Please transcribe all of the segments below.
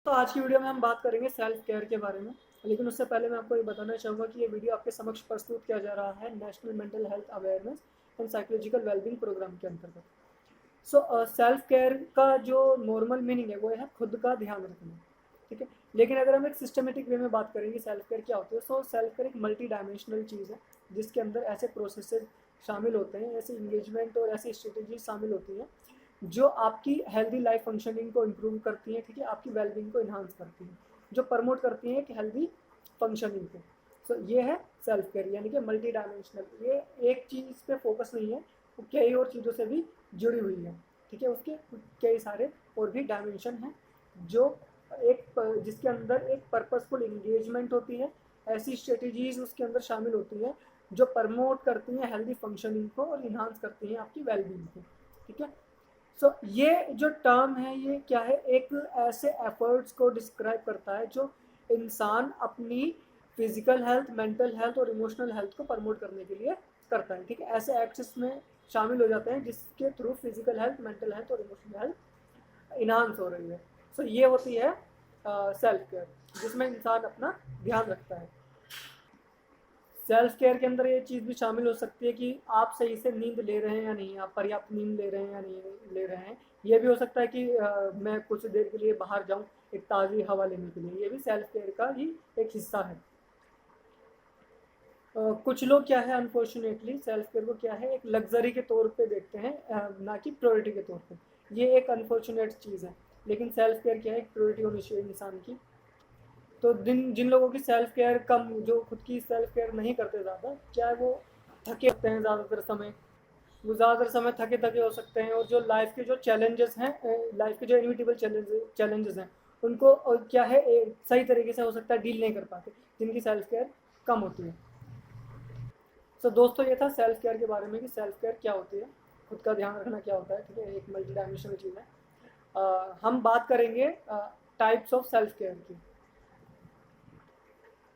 तो आज की वीडियो में हम बात करेंगे सेल्फ केयर के बारे में। लेकिन उससे पहले मैं आपको ये बताना चाहूँगा कि ये वीडियो आपके समक्ष प्रस्तुत किया जा रहा है national mental health awareness and psychological wellbeing programme के अंतर्गत। सेल्फ केयर का जो नॉर्मल मीनिंग है वो है खुद का ध्यान रखना। ठीक है, लेकिन अगर हम एक सिस्टमेटिक वे में बात करेंगे सेल्फ केयर क्या होती है, सो सेल्फ केयर एक मल्टी डायमेंशनल चीज़ है जिसके अंदर ऐसे प्रोसेसेस शामिल होते हैं, ऐसे इंगेजमेंट और ऐसी स्ट्रेटेजीज शामिल होती हैं जो आपकी हेल्दी लाइफ फंक्शनिंग को इम्प्रूव करती हैं। ठीक है, आपकी वेलबींग को इन्हांस करती हैं, जो प्रमोट करती हैं कि हेल्दी फंक्शनिंग को। ये है सेल्फ केयर यानी कि मल्टी डायमेंशनल। ये एक चीज़ पे फोकस नहीं है, वो कई और चीज़ों से भी जुड़ी हुई है। ठीक है, उसके कई सारे और भी डायमेंशन हैं जो जिसके अंदर एक पर्पसफुल इंगेजमेंट होती है, ऐसी स्ट्रेटेजीज उसके अंदर शामिल होती हैं जो प्रमोट करती हैं हेल्दी फंक्शनिंग को और इन्हांस करती हैं आपकी वेलबींग को। ठीक है, ये जो टर्म है ये क्या है, एक ऐसे एफर्ट्स को डिस्क्राइब करता है जो इंसान अपनी फिजिकल हेल्थ, मेंटल हेल्थ और इमोशनल हेल्थ को प्रमोट करने के लिए करता है। ठीक है, ऐसे एक्ट्स में शामिल हो जाते हैं जिसके through physical health, mental health और इमोशनल हेल्थ इन्हांस हो रही है। ये होती है सेल्फ केयर, जिसमें इंसान अपना ध्यान रखता है। सेल्फ केयर के अंदर ये चीज़ भी शामिल हो सकती है कि आप सही से नींद ले रहे हैं या नहीं, आप पर्याप्त नींद ले रहे हैं या नहीं ले रहे हैं। ये भी हो सकता है कि मैं कुछ देर के लिए बाहर जाऊं एक ताज़ी हवा लेने के लिए, ये भी सेल्फ केयर का ही एक हिस्सा है। कुछ लोग क्या है, अनफॉर्चुनेटली सेल्फ केयर को क्या है एक लग्जरी के तौर पे देखते हैं, ना कि प्रायोरिटी के तौर पे। ये एक अनफॉर्चुनेट चीज़ है, लेकिन सेल्फ केयर क्या है, एक प्रायोरिटी होनी चाहिए इंसान की। तो जिन जिन लोगों की सेल्फ केयर कम, जो खुद की सेल्फ केयर नहीं करते ज़्यादा, क्या वो थके होते हैं ज़्यादातर समय, वो ज़्यादातर समय थके थके हो सकते हैं, और जो लाइफ के जो चैलेंजेस हैं, लाइफ के जो इनविटेबल चैलेंजेस हैं उनको क्या है सही तरीके से हो सकता है डील नहीं कर पाते, जिनकी सेल्फ केयर कम होती है। दोस्तों, ये था सेल्फ केयर के बारे में कि सेल्फ केयर क्या होती है, खुद का ध्यान रखना क्या होता है। ठीक है, एक मल्टी डायमेंशनल चीज़ है। हम बात करेंगे टाइप्स ऑफ सेल्फ केयर की।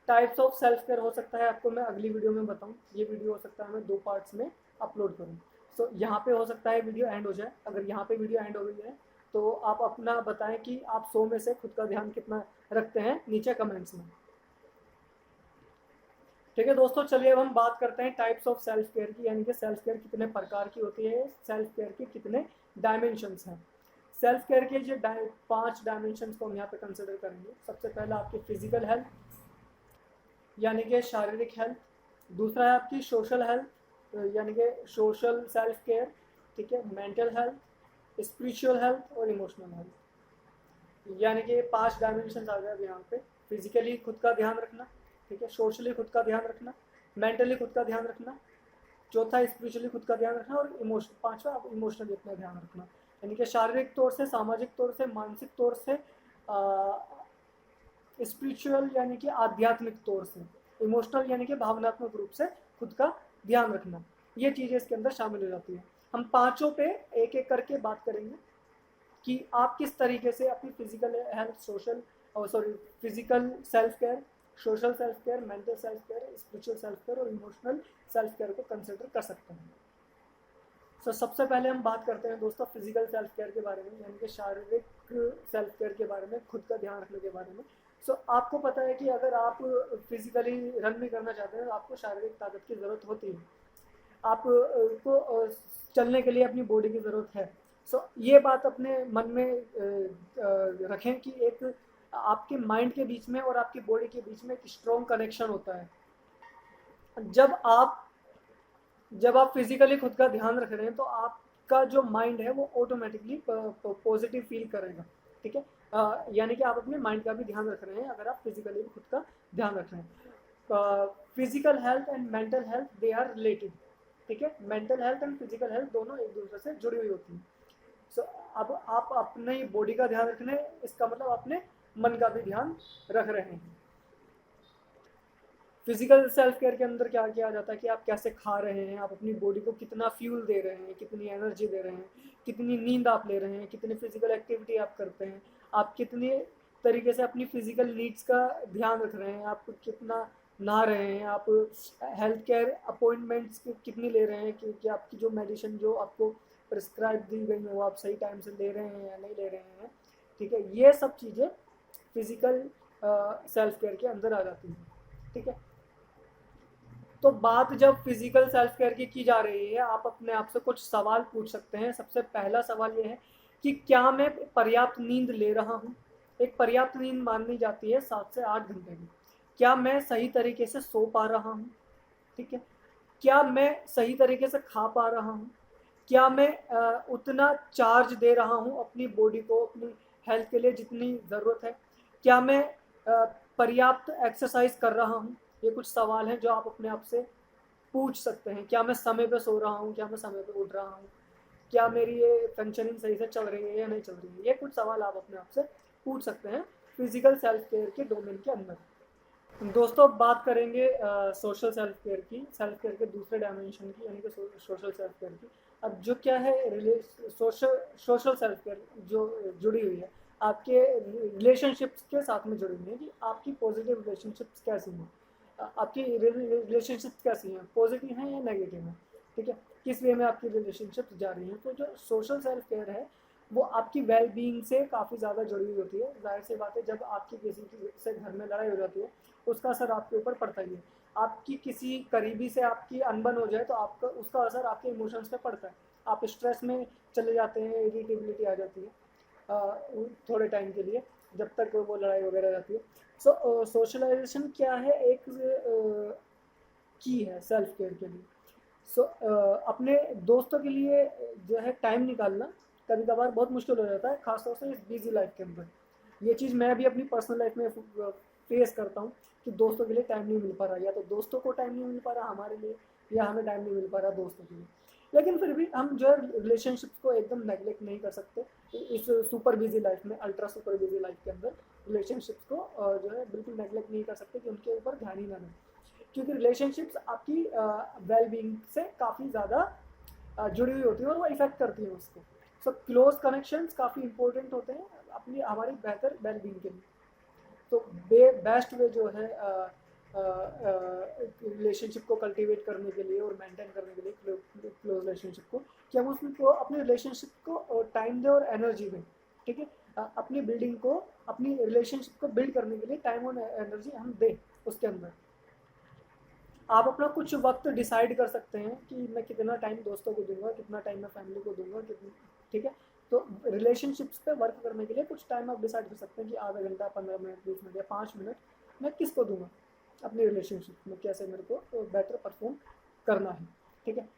टाइप्स ऑफ सेल्फ केयर हो सकता है आपको मैं अगली वीडियो में बताऊं, ये वीडियो हो सकता है मैं 2 पार्ट्स में अपलोड करूं। यहाँ पे हो सकता है वीडियो एंड हो जाए। अगर यहाँ पे वीडियो एंड हो गई है तो आप अपना बताएं कि आप 100 में से खुद का ध्यान कितना रखते हैं, नीचे कमेंट्स में। ठीक है दोस्तों, चलिए अब हम बात करते हैं टाइप्स ऑफ सेल्फ केयर की, यानी कि सेल्फ केयर कितने प्रकार की होती है, सेल्फ केयर के कितने डायमेंशंस हैं। सेल्फ केयर के जो 5 डायमेंशंस को हम यहाँ पे कंसिडर करेंगे। सबसे पहला आपकी फिजिकल हेल्थ, यानी कि शारीरिक हेल्थ। दूसरा है आपकी सोशल हेल्थ, यानी कि सोशल सेल्फ केयर। ठीक है, मेंटल हेल्थ, स्पिरिचुअल हेल्थ और इमोशनल हेल्थ। यानी कि 5 डायमेंशन आ गए अब यहाँ पे। फिजिकली खुद का ध्यान रखना, ठीक है, सोशली खुद का ध्यान रखना, मेंटली खुद का ध्यान रखना, चौथा स्पिरिचुअली खुद का ध्यान रखना, और पांचवा इमोशनली अपना ध्यान रखना। यानी कि शारीरिक तौर से, सामाजिक तौर से, मानसिक तौर से, स्पिरिचुअल यानी कि आध्यात्मिक तौर से, इमोशनल यानी कि भावनात्मक रूप से खुद का ध्यान रखना। ये चीज़ें इसके अंदर शामिल हो जाती हैं। हम पांचों पे एक एक करके बात करेंगे कि आप किस तरीके से अपनी physical health, social physical self care, social self care, mental self care, spiritual self care और इमोशनल सेल्फ केयर को कंसिडर कर सकते हैं। सबसे पहले हम बात करते हैं दोस्तों फिजिकल सेल्फ केयर के बारे में, यानी कि शारीरिक सेल्फ केयर के बारे में, खुद का ध्यान रखने के बारे में। आपको पता है कि अगर आप फिजिकली रन भी करना चाहते हैं तो आपको शारीरिक ताकत की ज़रूरत होती है, आपको चलने के लिए अपनी बॉडी की ज़रूरत है। ये बात अपने मन में रखें कि एक आपके माइंड के बीच में और आपकी बॉडी के बीच में एक स्ट्रॉन्ग कनेक्शन होता है। जब आप जब आप फिजिकली खुद का ध्यान रख रहे हैं तो आपका जो माइंड है वो ऑटोमेटिकली पॉजिटिव फील करेगा। ठीक है, यानी कि आप अपने माइंड का भी ध्यान रख रहे हैं अगर आप फिजिकली खुद का ध्यान रख रहे हैं। Physical health and mental health they are related. ठीक है, mental health and physical health दोनों एक दूसरे से जुड़ी हुई होती हैं। अब आप अपने बॉडी का ध्यान रख रहे हैं, इसका मतलब अपने मन का भी ध्यान रख रहे हैं। फिजिकल सेल्फ केयर के अंदर क्या किया जाता है कि आप कैसे खा रहे हैं, आप अपनी बॉडी को कितना फ्यूल दे रहे हैं, कितनी एनर्जी दे रहे हैं, कितनी नींद आप ले रहे हैं, कितनी फिजिकल एक्टिविटी आप करते हैं, आप कितने तरीके से अपनी फिजिकल नीड्स का ध्यान रख रहे हैं, आप कितना नहा रहे हैं, आप हेल्थ केयर अपॉइंटमेंट्स कितनी ले रहे हैं, कि आपकी जो मेडिसिन जो आपको प्रिस्क्राइब दी गई है वो आप सही टाइम से ले रहे हैं या नहीं ले रहे हैं। ठीक है, ये सब चीज़ें फिजिकल सेल्फ केयर के अंदर आ जाती है। ठीक है, तो बात जब फिजिकल सेल्फ केयर की जा रही है, आप अपने आप से कुछ सवाल पूछ सकते हैं। सबसे पहला सवाल ये है कि क्या मैं पर्याप्त नींद ले रहा हूँ। एक पर्याप्त नींद मानी जाती है 7 से 8 घंटे की। क्या मैं सही तरीके से सो पा रहा हूँ। ठीक है, क्या मैं सही तरीके से खा पा रहा हूँ। क्या मैं उतना चार्ज दे रहा हूँ अपनी बॉडी को, अपनी हेल्थ के लिए जितनी ज़रूरत है। क्या मैं पर्याप्त एक्सरसाइज कर रहा हूँ। ये कुछ सवाल हैं जो आप अपने आप से पूछ सकते हैं। क्या मैं समय पे सो रहा हूँ, क्या मैं समय पे उठ रहा हूँ, क्या मेरी ये फंक्शनिंग सही से चल रही है या नहीं चल रही है। ये कुछ सवाल आप अपने आप से पूछ सकते हैं फिजिकल सेल्फ केयर के डोमेन के अंदर। दोस्तों अब बात करेंगे सोशल सेल्फ केयर की, सेल्फ केयर के दूसरे डायमेंशन की, यानी कि सोशल सेल्फ केयर की। अब जो क्या है सोशल सेल्फ केयर जो जुड़ी हुई है आपके रिलेशनशिप्स के साथ में जुड़ी हुई है कि आपकी पॉजिटिव रिलेशनशिप्स कैसी हैं, आपकी रिलेशनशिप्स कैसी हैं, पॉजिटिव हैं या नेगेटिव हैं। ठीक है, किस वे में आपकी रिलेशनशिप्स जा रही हैं। तो जो सोशल सेल्फ केयर है वो आपकी वेल बीइंग से काफ़ी ज़्यादा जुड़ी हुई होती है। जाहिर सी बात है, जब आपकी किसी की से घर में लड़ाई हो जाती है उसका असर आपके ऊपर पड़ता ही है। आपकी किसी करीबी से आपकी अनबन हो जाए तो आपका उसका असर आपके इमोशंस पे पड़ता है। आप स्ट्रेस में चले जाते हैं, इरिटेबिलिटी आ जाती है थोड़े टाइम के लिए, जब तक वो लड़ाई वगैरह जाती है। सो सोशलाइजेशन क्या है, एक की है सेल्फ केयर के लिए। सो अपने दोस्तों के लिए जो है टाइम निकालना कभी कभार बहुत मुश्किल हो जाता है, खासतौर से इस बिजी लाइफ के अंदर। ये चीज़ मैं भी अपनी पर्सनल लाइफ में फेस करता हूँ कि दोस्तों के लिए टाइम नहीं मिल पा रहा, या तो दोस्तों को टाइम नहीं मिल पा रहा हमारे लिए, या हमें टाइम नहीं मिल पा रहा दोस्तों के लिए। लेकिन फिर भी हम जो है रिलेशनशिप्स को एकदम नेगलेक्ट नहीं कर सकते इस सुपर बिजी लाइफ में, अल्ट्रा सुपर बिजी लाइफ के अंदर रिलेशनशिप्स को जो है बिल्कुल नेगलेक्ट नहीं कर सकते कि उनके ऊपर ध्यान ही ना दें, क्योंकि रिलेशनशिप्स आपकी वेल बीइंग से काफ़ी ज़्यादा जुड़ी हुई होती है और वो इफेक्ट करती है उसको। सो क्लोज कनेक्शंस काफ़ी इंपॉर्टेंट होते हैं अपनी हमारी बेहतर वेल बीइंग के लिए। तो बेस्ट वे जो है रिलेशनशिप को कल्टीवेट करने के लिए और मेंटेन करने के लिए क्लोज रिलेशनशिप को, कि हम उसको अपने रिलेशनशिप को टाइम दें और एनर्जी दें। ठीक है, अपनी बिल्डिंग को, अपनी रिलेशनशिप को बिल्ड करने के लिए टाइम और एनर्जी हम दें उसके अंदर। आप अपना कुछ वक्त डिसाइड कर सकते हैं कि मैं कितना टाइम दोस्तों को दूंगा, कितना टाइम मैं फैमिली को दूंगा, कितना। ठीक है, तो रिलेशनशिप्स पे वर्क करने के लिए कुछ टाइम आप डिसाइड कर सकते हैं कि आधा घंटा, 15 मिनट, 20 मिनट या 5 मिनट मैं किसको दूंगा अपनी रिलेशनशिप में, कैसे मेरे को बेटर परफॉर्म करना है। ठीक है,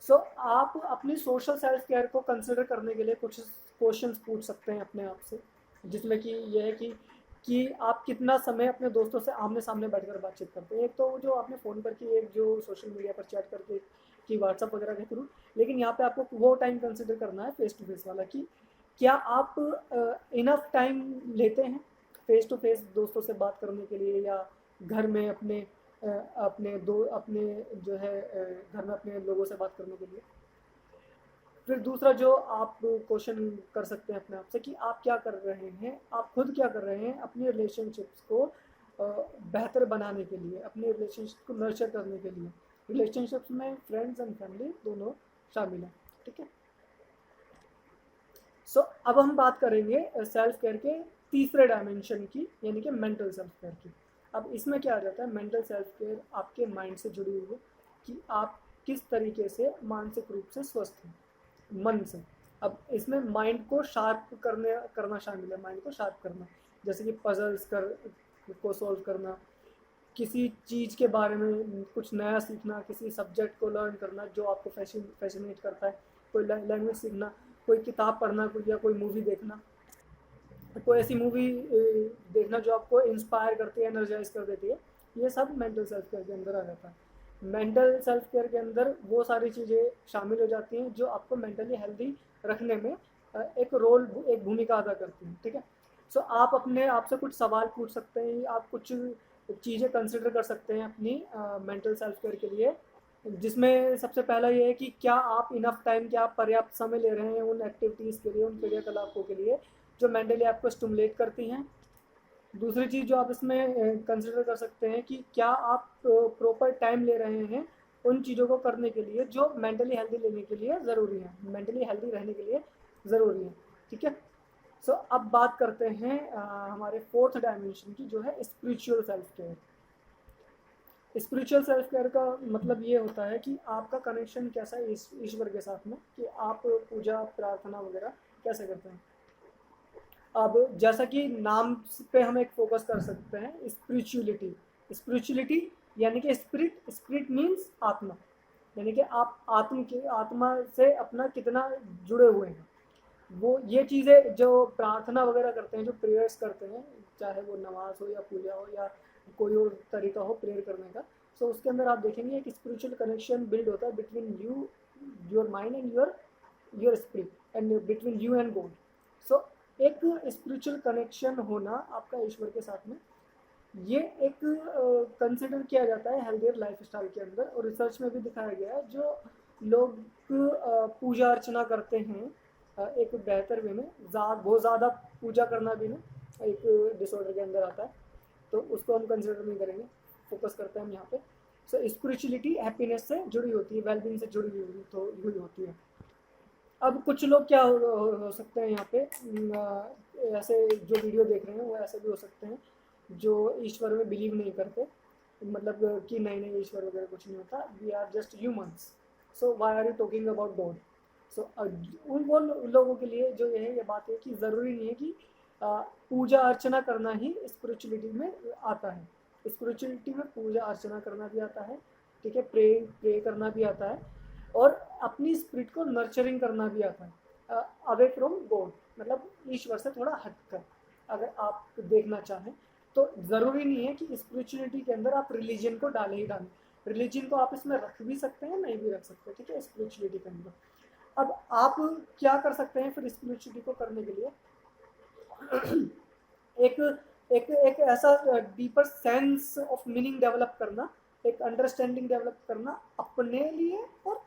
सो आप अपनी सोशल सेल्फ केयर को कंसिडर करने के लिए कुछ क्वेश्चंस पूछ सकते हैं अपने आप से, जिसमें कि यह है कि आप कितना समय अपने दोस्तों से आमने सामने बैठकर बातचीत करते हैं। एक तो जो आपने फ़ोन पर की, एक जो सोशल मीडिया पर चैट करके कि व्हाट्सअप वगैरह के थ्रू, लेकिन यहाँ पे आपको वो टाइम कंसिडर करना है फेस टू फेस वाला, कि क्या आप इनफ टाइम लेते हैं फेस टू फेस दोस्तों से बात करने के लिए, या घर में अपने अपने जो है घर में अपने लोगों से बात करने के लिए। फिर दूसरा जो आप क्वेश्चन कर सकते हैं अपने आप से कि आप क्या कर रहे हैं, आप खुद क्या कर रहे हैं अपनी रिलेशनशिप्स को बेहतर बनाने के लिए, अपने रिलेशनशिप को नर्चर करने के लिए। रिलेशनशिप्स में फ्रेंड्स एंड फैमिली दोनों शामिल हैं। ठीक है, सो अब हम बात करेंगे सेल्फ केयर के तीसरे डायमेंशन की, यानी कि मेंटल सेल्फ केयर की। अब इसमें क्या आ जाता है, मेंटल सेल्फ केयर आपके माइंड से जुड़ी हुई है कि आप किस तरीके से मानसिक रूप से स्वस्थ हैं मन से। अब इसमें माइंड को शार्प करना शामिल है, माइंड को शार्प करना, जैसे कि पजल्स को सॉल्व करना, किसी चीज़ के बारे में कुछ नया सीखना, किसी सब्जेक्ट को लर्न करना जो आपको फैसिनेट करता है, कोई लैंग्वेज सीखना, कोई किताब पढ़ना, या कोई मूवी देखना, कोई ऐसी मूवी देखना जो आपको इंस्पायर करती है, एनर्जाइज कर देती है। ये सब मेंटल सेल्फ केयर के अंदर आ जाता है। मेंटल सेल्फ केयर के अंदर वो सारी चीज़ें शामिल हो जाती हैं जो आपको मेंटली हेल्दी रखने में एक भूमिका अदा करती हैं। ठीक है, सो आप अपने आप से कुछ सवाल पूछ सकते हैं, आप कुछ चीज़ें कंसिडर कर सकते हैं अपनी मेंटल सेल्फ केयर के लिए, जिसमें सबसे पहला ये है कि क्या आप इनफ टाइम, क्या आप पर्याप्त समय ले रहे हैं उन एक्टिविटीज़ के लिए, उन क्रियाकलापों के लिए जो मेंटली आपको स्टिमुलेट करती हैं। दूसरी चीज़ जो आप इसमें कंसिडर कर सकते हैं कि क्या आप प्रॉपर टाइम ले रहे हैं उन चीज़ों को करने के लिए जो मेंटली हेल्दी लेने के लिए ज़रूरी है, मेंटली हेल्दी रहने के लिए ज़रूरी है। ठीक है, सो अब बात करते हैं हमारे फोर्थ डायमेंशन की, जो है spiritual self care. Spiritual self care का मतलब ये होता है कि आपका कनेक्शन कैसा है ईश्वर के साथ में, कि आप पूजा प्रार्थना वगैरह कैसे करते हैं। अब जैसा कि नाम पे हम एक फोकस कर सकते हैं, स्पिरिचुअलिटी। स्पिरिचुअलिटी यानी कि स्पिरिट मीन्स आत्मा, यानी कि आप आत्मा से अपना कितना जुड़े हुए हैं। वो ये चीज़ें जो प्रार्थना वगैरह करते हैं, जो प्रेयर्स करते हैं, चाहे वो नमाज हो या पूजा हो या कोई और तरीका हो प्रेयर करने का, सो उसके अंदर आप देखेंगे एक स्पिरिचुअल कनेक्शन बिल्ड होता है between you, your mind and your spirit, and between you and God. So एक स्पिरिचुअल कनेक्शन होना आपका ईश्वर के साथ में, ये एक कंसिडर किया जाता है हेल्थियर लाइफस्टाइल के अंदर। और रिसर्च में भी दिखाया गया है, जो लोग पूजा अर्चना करते हैं एक बेहतर वे में, बहुत ज़्यादा पूजा करना भी ना एक डिसऑर्डर के अंदर आता है, तो उसको हम कंसिडर नहीं करेंगे, फोकस करते हैं हम यहाँ पे। सो स्पिरिचुअलिटी हैप्पीनेस से जुड़ी होती है, वेलबींग से जुड़ी हुई होती है। अब कुछ लोग क्या हो सकते हैं यहाँ पे, ऐसे जो वीडियो देख रहे हैं वो ऐसे भी हो सकते हैं जो ईश्वर में बिलीव नहीं करते, मतलब कि नहीं ईश्वर वगैरह कुछ नहीं होता, we are just humans, so why are you talking about God. So उन वो लोगों के लिए जो ये बात है कि ज़रूरी नहीं है कि पूजा अर्चना करना ही स्पिरिचुअलिटी में आता है। स्पिरिचुअलिटी में पूजा अर्चना करना भी आता है, ठीक है, प्रे करना भी आता है, और अपनी स्पिरिट को नर्चरिंग करना भी आता है अवे फ्रॉम गॉड, मतलब ईश्वर से थोड़ा हटकर अगर आप देखना चाहें। तो ज़रूरी नहीं है कि स्पिरिचुअलिटी के अंदर आप रिलीजन को डालें ही डालें, रिलीजन को आप इसमें रख भी सकते हैं, नहीं भी रख सकते, ठीक है, स्पिरिचुअलिटी के अंदर। अब आप क्या कर सकते हैं फिर स्पिरिचुअलिटी को करने के लिए, एक एक ऐसा deeper sense of meaning develop करना, एक अंडरस्टैंडिंग डेवलप करना अपने लिए और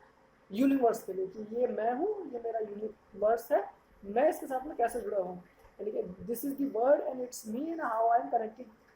यूनिवर्स के लिए, कि ये मैं हूँ, ये मेरा यूनिवर्स है, मैं इसके साथ में कैसे जुड़ा हूँ, यानी कि this is the word and it's me and how I am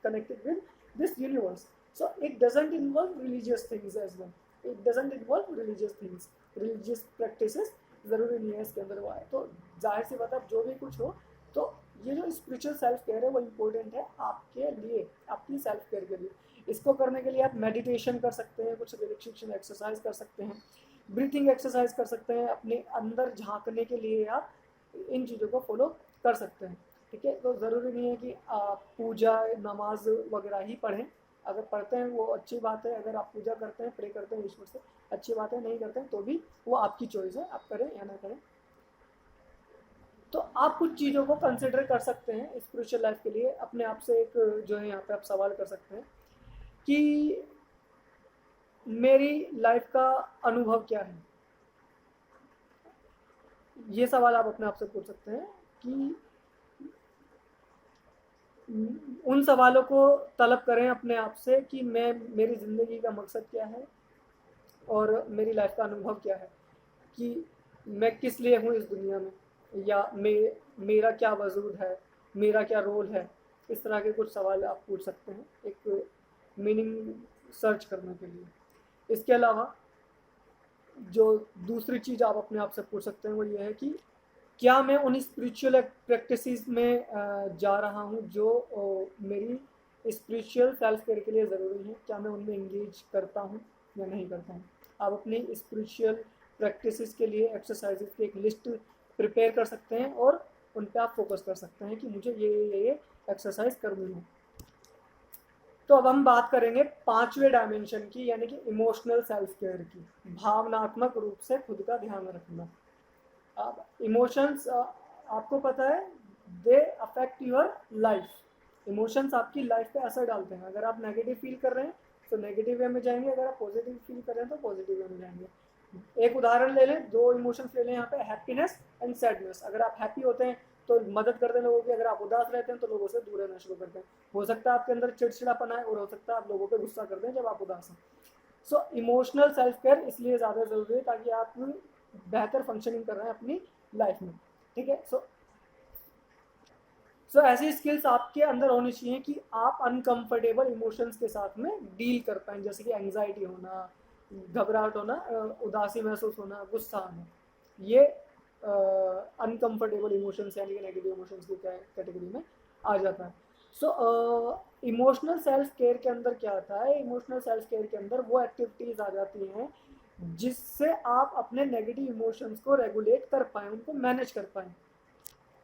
connected with this universe. So it doesn't involve religious things as well, it doesn't involve religious things, religious practices ज़रूरी नहीं है इसके अंदर वो आए। तो जाहिर सी बात है, जो भी कुछ हो, तो ये जो स्पिरिचुअल सेल्फ केयर है वो इम्पोर्टेंट है आपके लिए, आपकी सेल्फ केयर के लिए। इसको करने के लिए आप मेडिटेशन कर सकते हैं, कुछ रिलैक्सेशन एक्सरसाइज कर सकते हैं, ब्रीथिंग एक्सरसाइज कर सकते हैं, अपने अंदर झांकने के लिए आप इन चीज़ों को फॉलो कर सकते हैं, ठीक है। तो ज़रूरी नहीं है कि आप पूजा नमाज वगैरह ही पढ़ें, अगर पढ़ते हैं वो अच्छी बात है, अगर आप पूजा करते हैं प्रे करते हैं ईश्वर से, अच्छी बात है, नहीं करते हैं तो भी वो आपकी चॉइस है, आप करें या ना करें। तो आप कुछ चीज़ों को कंसिडर कर सकते हैं स्पिरिचुअल लाइफ के लिए, अपने आप से एक जो है यहाँ पे आप सवाल कर सकते हैं कि मेरी लाइफ का अनुभव क्या है। ये सवाल आप अपने आप से पूछ सकते हैं कि उन सवालों को तलब करें अपने आप से कि मेरी ज़िंदगी का मकसद क्या है और मेरी लाइफ का अनुभव क्या है, कि मैं किस लिए हूँ इस दुनिया में, या मेरा क्या वजूद है, मेरा क्या रोल है। इस तरह के कुछ सवाल आप पूछ सकते हैं एक मीनिंग सर्च करने के लिए। इसके अलावा जो दूसरी चीज़ आप अपने आप से पूछ सकते हैं वो ये है कि क्या मैं उन स्पिरिचुअल प्रैक्टिसेस में जा रहा हूँ जो मेरी स्पिरिचुअल सेल्फ केयर के लिए ज़रूरी है, क्या मैं उनमें इंगेज करता हूँ या नहीं करता हूँ। आप अपनी स्पिरिचुअल प्रैक्टिसेस के लिए एक्सरसाइजेस की एक लिस्ट प्रिपेयर कर सकते हैं और उन पर आप फोकस कर सकते हैं कि मुझे ये एक्सरसाइज करनी है। तो अब हम बात करेंगे पांचवें डायमेंशन की, यानी कि इमोशनल सेल्फ केयर की, भावनात्मक रूप से खुद का ध्यान रखना। अब इमोशंस आपको पता है they affect your life. Emotions आपकी लाइफ पे असर डालते हैं, अगर आप नेगेटिव फील कर रहे हैं तो नेगेटिव वे में जाएंगे, अगर आप पॉजिटिव फील कर रहे हैं तो पॉजिटिव वे में जाएंगे। एक उदाहरण ले लें, दो इमोशंस ले लें यहाँ पे, हैप्पीनेस एंड सैडनेस। अगर आप हैप्पी होते हैं तो मदद करते हैं लोगों की, अगर आप उदास रहते हैं तो लोगों से दूर रहना शुरू करते हैं। हो सकता है आपके अंदर चिड़चिड़ापन है और हो सकता है आप लोगों पे गुस्सा करते हैं जब आप उदास हैं। सो इमोशनल सेल्फ केयर इसलिए ज़्यादा ज़रूरी है ताकि आप बेहतर फंक्शनिंग कर रहे हैं अपनी लाइफ में, ठीक है। सो ऐसी स्किल्स आपके अंदर होनी चाहिए कि आप अनकंफर्टेबल इमोशंस के साथ में डील कर पाएँ, जैसे कि एंग्जाइटी होना, घबराहट होना, उदासी महसूस होना, गुस्सा आना। ये अनकंफर्टेबल इमोशंस यानी कि नेगेटिव इमोशंस की कैटेगरी में आ जाता है। सो इमोशनल सेल्फ केयर के अंदर क्या आता है, इमोशनल सेल्फ केयर के अंदर वो एक्टिविटीज़ आ जाती हैं जिससे आप अपने नेगेटिव इमोशंस को रेगुलेट कर पाएँ, उनको मैनेज कर पाएँ।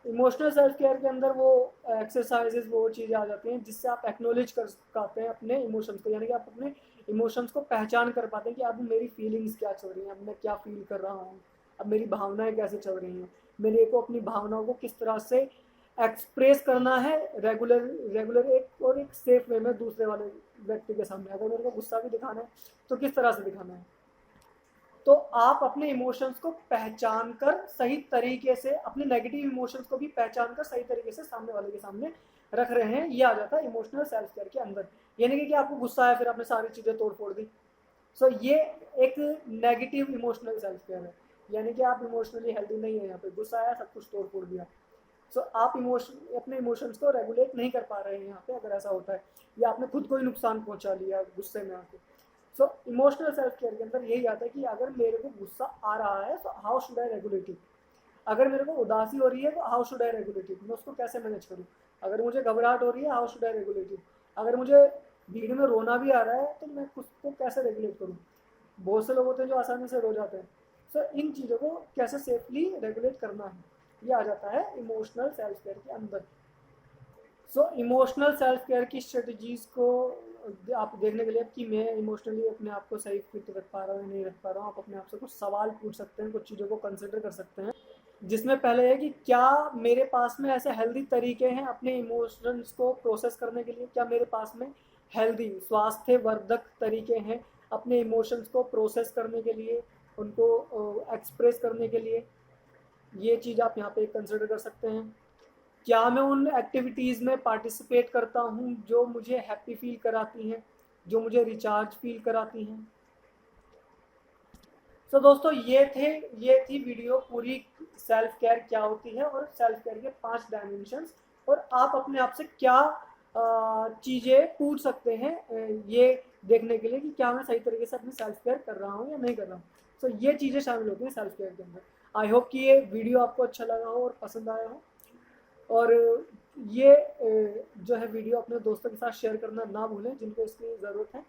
इमोशनल सेल्फ केयर के अंदर वो एक्सरसाइजेज, वो चीज़ें आ जाती हैं जिससे आप एक्नोलेज कर पाते हैं अपने इमोशंस को, यानी कि आप अपने इमोशंस को पहचान कर पाते हैं कि अब मेरी फीलिंग्स क्या चल रही हैं, अब मैं क्या फील कर रहा हूँ, अब मेरी भावनाएं कैसे चल रही हैं, मेरे को अपनी भावनाओं को किस तरह से एक्सप्रेस करना है रेगुलर रेगुलर एक और एक सेफ वे में दूसरे वाले व्यक्ति के सामने। अगर मेरे को गुस्सा भी दिखाना है तो किस तरह से दिखाना है। तो आप अपने इमोशंस को पहचान कर सही तरीके से, अपने नेगेटिव इमोशंस को भी पहचान कर सही तरीके से सामने वाले के सामने रख रहे हैं, ये आ जाता है इमोशनल सेल्फ केयर के अंदर। यानी कि आपको गुस्सा आया, फिर आपने सारी चीज़ें तोड़ फोड़ दी, सो ये एक नेगेटिव इमोशनल सेल्फ केयर है, यानी कि आप इमोशनली हेल्दी नहीं है। यहाँ पे गुस्सा आया, सब कुछ तोड़ फोड़ दिया, सो आप अपने इमोशंस को रेगुलेट नहीं कर पा रहे हैं यहाँ पे, अगर ऐसा होता है, या आपने खुद को ही नुकसान पहुंचा लिया गुस्से में आके। सो इमोशनल सेल्फ केयर के अंदर यही आता है कि अगर मेरे को गुस्सा आ रहा है तो how should I regulate it, अगर मेरे को उदासी हो रही है तो how should I regulate it, मैं उसको कैसे मैनेज करूँ। अगर मुझे घबराहट हो रही है, how should I regulate it. अगर मुझे भीड़ में रोना भी आ रहा है तो मैं खुद को कैसे रेगुलेट करूँ। बहुत से लोग होते हैं जो आसानी से रो जाते हैं। सो इन चीज़ों को कैसे सेफली रेगुलेट करना है, ये आ जाता है इमोशनल सेल्फ केयर के अंदर। सो इमोशनल सेल्फ केयर की स्ट्रेटजीज़ को आप देखने के लिए कि मैं इमोशनली अपने आप को सही फिट रख पा रहा हूँ या नहीं रख पा रहा हूँ, आप अपने आप से कुछ सवाल पूछ सकते हैं, कुछ चीज़ों को कंसिडर कर सकते हैं, जिसमें पहले है कि क्या मेरे पास में ऐसे हेल्दी तरीके हैं अपने इमोशंस को प्रोसेस करने के लिए, क्या मेरे पास में हेल्दी स्वास्थ्यवर्धक तरीके हैं अपने इमोशंस को प्रोसेस करने के लिए, उनको एक्सप्रेस करने के लिए। ये चीज़ आप यहाँ पे कंसिडर कर सकते हैं। क्या मैं उन एक्टिविटीज़ में पार्टिसिपेट करता हूँ जो मुझे हैप्पी फील कराती हैं, जो मुझे रिचार्ज फील कराती हैं। तो दोस्तों ये थी वीडियो पूरी, सेल्फ केयर क्या होती है और सेल्फ केयर के 5 डायमेंशंस, और आप अपने आप से क्या चीज़ें पूछ सकते हैं ये देखने के लिए कि क्या मैं सही तरीके से अपनी सेल्फ केयर कर रहा हूँ या नहीं कर रहा हूँ। तो ये चीज़ें शामिल होती हैं सेल्फ केयर के अंदर। आई होप कि ये वीडियो आपको अच्छा लगा हो और पसंद आया हो, और ये जो है वीडियो अपने दोस्तों के साथ शेयर करना ना भूलें जिनको इसकी ज़रूरत है।